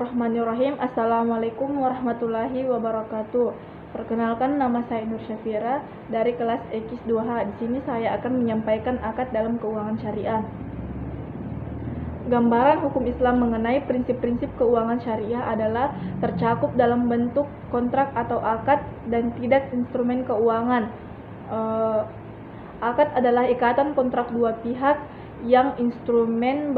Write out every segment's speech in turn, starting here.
Bismillahirrahmanirrahim. Assalamualaikum warahmatullahi wabarakatuh. Perkenalkan, nama saya Nur Syafira dari kelas EKIS 2H. Di sini saya akan menyampaikan akad dalam keuangan syariah. Gambaran hukum Islam mengenai prinsip-prinsip keuangan syariah adalah tercakup dalam bentuk kontrak atau akad dan tidak instrumen keuangan. Akad adalah ikatan kontrak dua pihak yang instrumen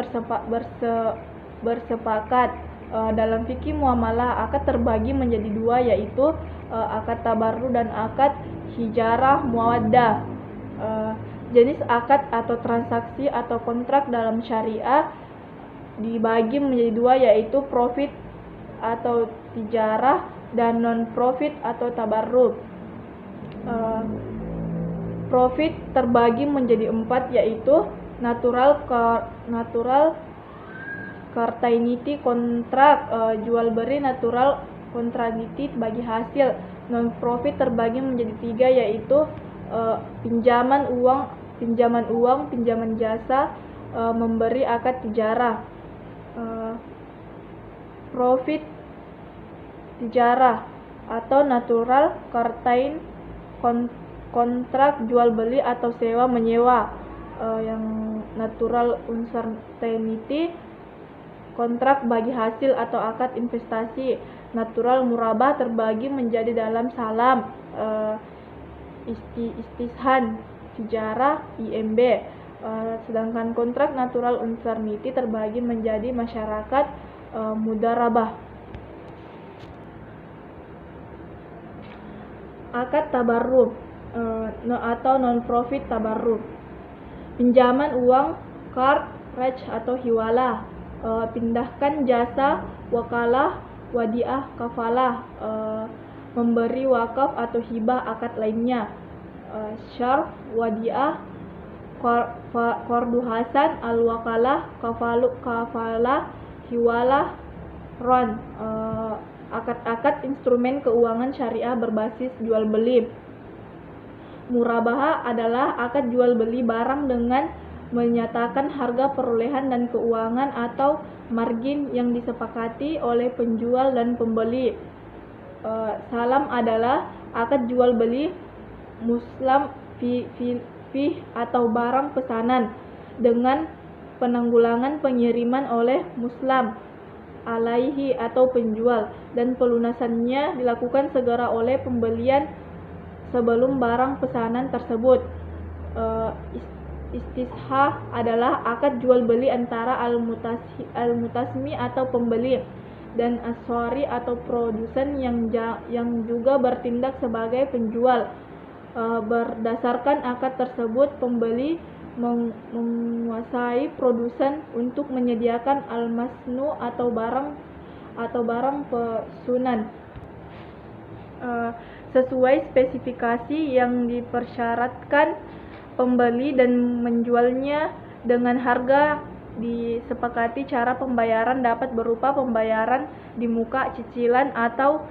bersepakat. Dalam fikih muamalah, akad terbagi menjadi dua, yaitu akad tabarru dan akad hijarah muawaddah. Jenis akad atau transaksi atau kontrak dalam syariah dibagi menjadi dua, yaitu profit atau tijarah dan non profit atau tabarrur. Profit terbagi menjadi empat, yaitu natural Certainty kontrak, jual beli natural contracted bagi hasil. Non profit terbagi menjadi tiga, yaitu pinjaman uang, pinjaman jasa, memberi akad tijarah. Profit tijarah atau natural certain kontrak jual beli atau sewa menyewa. Yang natural uncertainty kontrak bagi hasil atau akad investasi. Natural murabah terbagi menjadi dalam salam, istishan, tijarah, IMB. Sedangkan kontrak natural uncertainty terbagi menjadi masyarakat, mudarabah. Akad tabarrur atau non-profit tabarrur. Pinjaman uang, qard, raj atau hiwalah. Pindahkan jasa, wakalah, wadiah, kafalah, memberi wakaf atau hibah, akad lainnya. Syarf, wadiah, qardu hasan, al-wakalah, kafalah, hiwalah, ron. Akad-akad instrumen keuangan syariah berbasis jual beli. Murabahah adalah akad jual beli barang dengan menyatakan harga perolehan dan keuangan atau margin yang disepakati oleh penjual dan pembeli. Salam adalah akad jual beli muslam fi atau barang pesanan dengan penanggulangan pengiriman oleh muslam alaihi atau penjual, dan pelunasannya dilakukan segera oleh pembelian sebelum barang pesanan tersebut. Istishah adalah akad jual beli antara al-mutasmi atau pembeli dan as-sari atau produsen yang juga bertindak sebagai penjual. Berdasarkan akad tersebut, pembeli menguasai produsen untuk menyediakan al-masnu atau barang pesunan sesuai spesifikasi yang dipersyaratkan pembeli dan menjualnya dengan harga disepakati. Cara pembayaran dapat berupa pembayaran di muka, cicilan, atau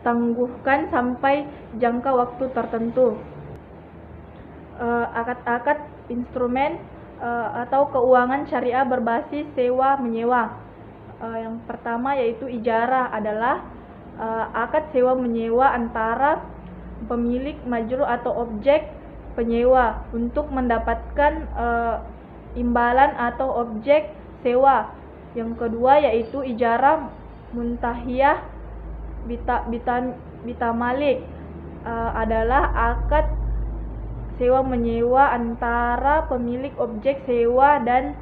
tangguhkan sampai jangka waktu tertentu. Akad-akad instrumen atau keuangan syariah berbasis sewa menyewa. Yang pertama yaitu ijarah adalah akad sewa menyewa antara pemilik majru atau objek penyewa untuk mendapatkan imbalan atau objek sewa. Yang kedua yaitu ijarah muntahiyah bitamalik, adalah akad sewa menyewa antara pemilik objek sewa dan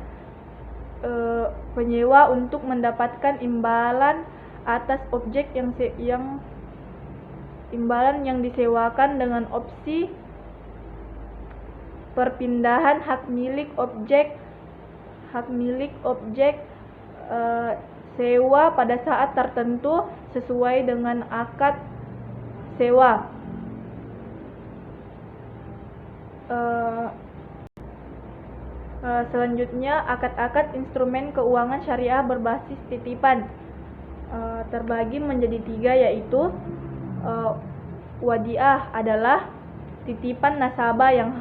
penyewa untuk mendapatkan imbalan atas objek imbalan yang disewakan dengan opsi perpindahan hak milik objek sewa pada saat tertentu sesuai dengan akad sewa. Selanjutnya, akad-akad instrumen keuangan syariah berbasis titipan terbagi menjadi tiga, yaitu wadiah adalah titipan nasabah yang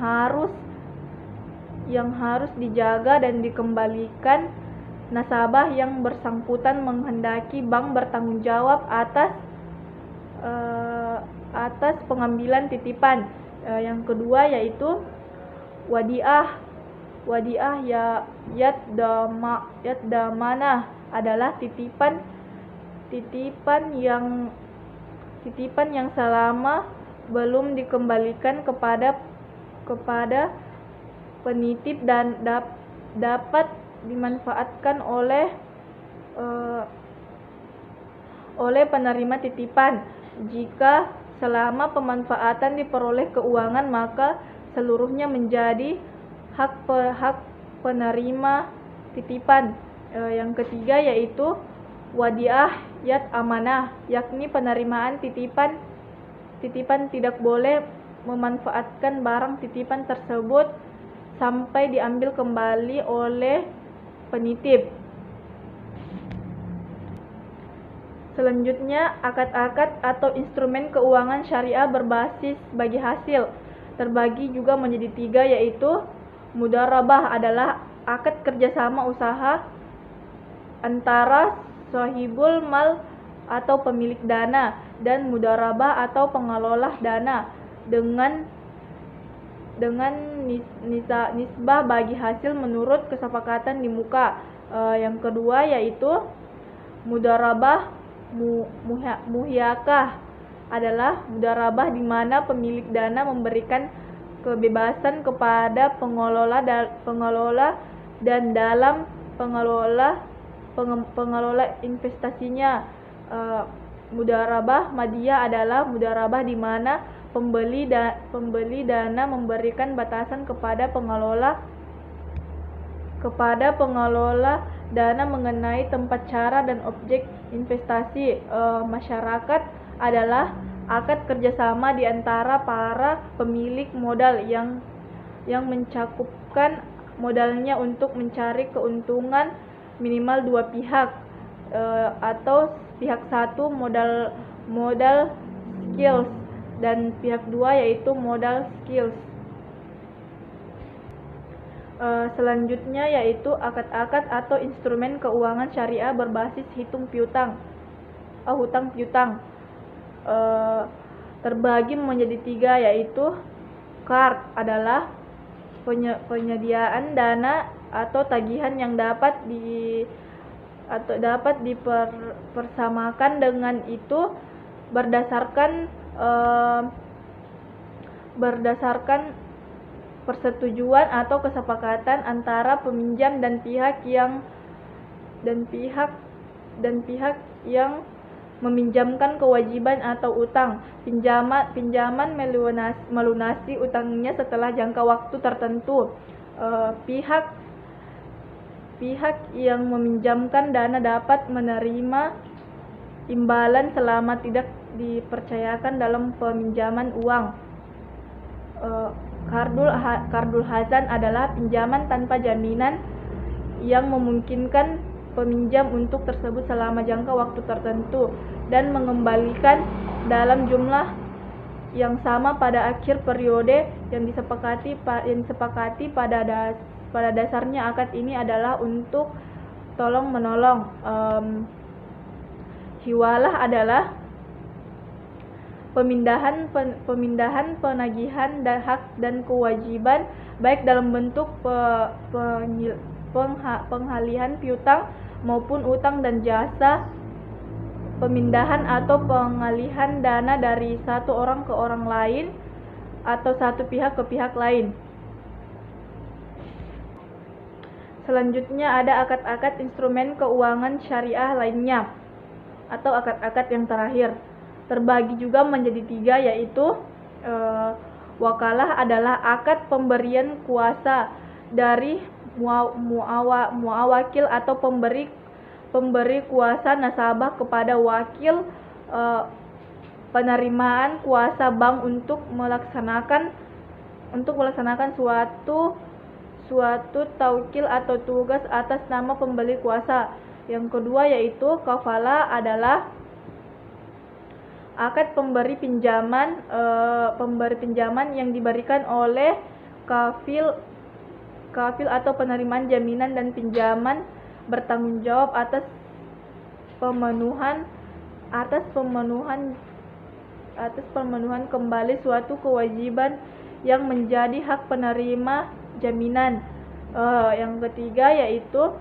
harus dijaga dan dikembalikan nasabah yang bersangkutan menghendaki bank bertanggung jawab atas pengambilan titipan. Yang kedua yaitu wadiah. Wadiah yad-damanah adalah titipan yang selama belum dikembalikan kepada penitip dan dapat dimanfaatkan oleh penerima titipan. Jika selama pemanfaatan diperoleh keuangan, maka seluruhnya menjadi hak penerima titipan. Yang ketiga yaitu wadiah yad amanah, yakni penerimaan titipan tidak boleh memanfaatkan barang titipan tersebut sampai diambil kembali oleh penitip. Selanjutnya, akad-akad atau instrumen keuangan syariah berbasis bagi hasil terbagi juga menjadi 3, yaitu mudharabah adalah akad kerjasama usaha antara sahibul mal atau pemilik dana dan mudharabah atau pengelola dana dengan nisbah bagi hasil menurut kesepakatan di muka. Yang kedua yaitu mudharabah muhyakah adalah mudharabah di mana pemilik dana memberikan kebebasan kepada pengelola dan dalam pengelola investasinya. Mudharabah madiyah adalah mudharabah di mana pembeli dana memberikan batasan kepada pengelola dana mengenai tempat, cara, dan objek investasi. Masyarakat adalah akad kerjasama di antara para pemilik modal yang mencakupkan modalnya untuk mencari keuntungan minimal 2 pihak, atau pihak satu modal skills dan pihak 2 yaitu modal skills. Selanjutnya yaitu akad-akad atau instrumen keuangan syariah berbasis hutang piutang. Terbagi menjadi 3, yaitu qard adalah penyediaan dana atau tagihan yang dapat dipersamakan dengan itu berdasarkan persetujuan atau kesepakatan antara peminjam dan pihak yang meminjamkan kewajiban atau utang. Pinjaman melunasi utangnya setelah jangka waktu tertentu. Pihak yang meminjamkan dana dapat menerima imbalan selama tidak dipercayakan dalam peminjaman uang. Qardul hazan adalah pinjaman tanpa jaminan yang memungkinkan peminjam untuk tersebut selama jangka waktu tertentu dan mengembalikan dalam jumlah yang sama pada akhir periode yang disepakati. Pada dasarnya akad ini adalah untuk tolong menolong. Hiwalah adalah pemindahan penagihan dan hak dan kewajiban baik dalam bentuk pengalihan piutang maupun utang dan jasa, pemindahan atau pengalihan dana dari satu orang ke orang lain atau satu pihak ke pihak lain. Selanjutnya ada akad-akad instrumen keuangan syariah lainnya atau akad-akad yang terakhir. Terbagi juga menjadi 3, yaitu wakalah adalah akad pemberian kuasa dari muawakil atau pemberi kuasa nasabah kepada wakil penerimaan kuasa bank untuk melaksanakan suatu taukil atau tugas atas nama pembeli kuasa. Yang kedua yaitu kafalah adalah akad pemberi pinjaman yang diberikan oleh kafil atau penerimaan jaminan dan pinjaman bertanggung jawab pemenuhan atas pemenuhan kembali suatu kewajiban yang menjadi hak penerima jaminan. Yang ketiga yaitu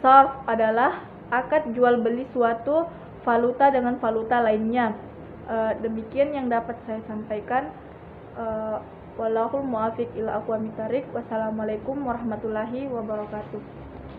sarf adalah akad jual beli suatu valuta dengan valuta lainnya. Demikian yang dapat saya sampaikan. Wallahul muwaffiq ila aqwamit thoriq. Wassalamualaikum warahmatullahi wabarakatuh.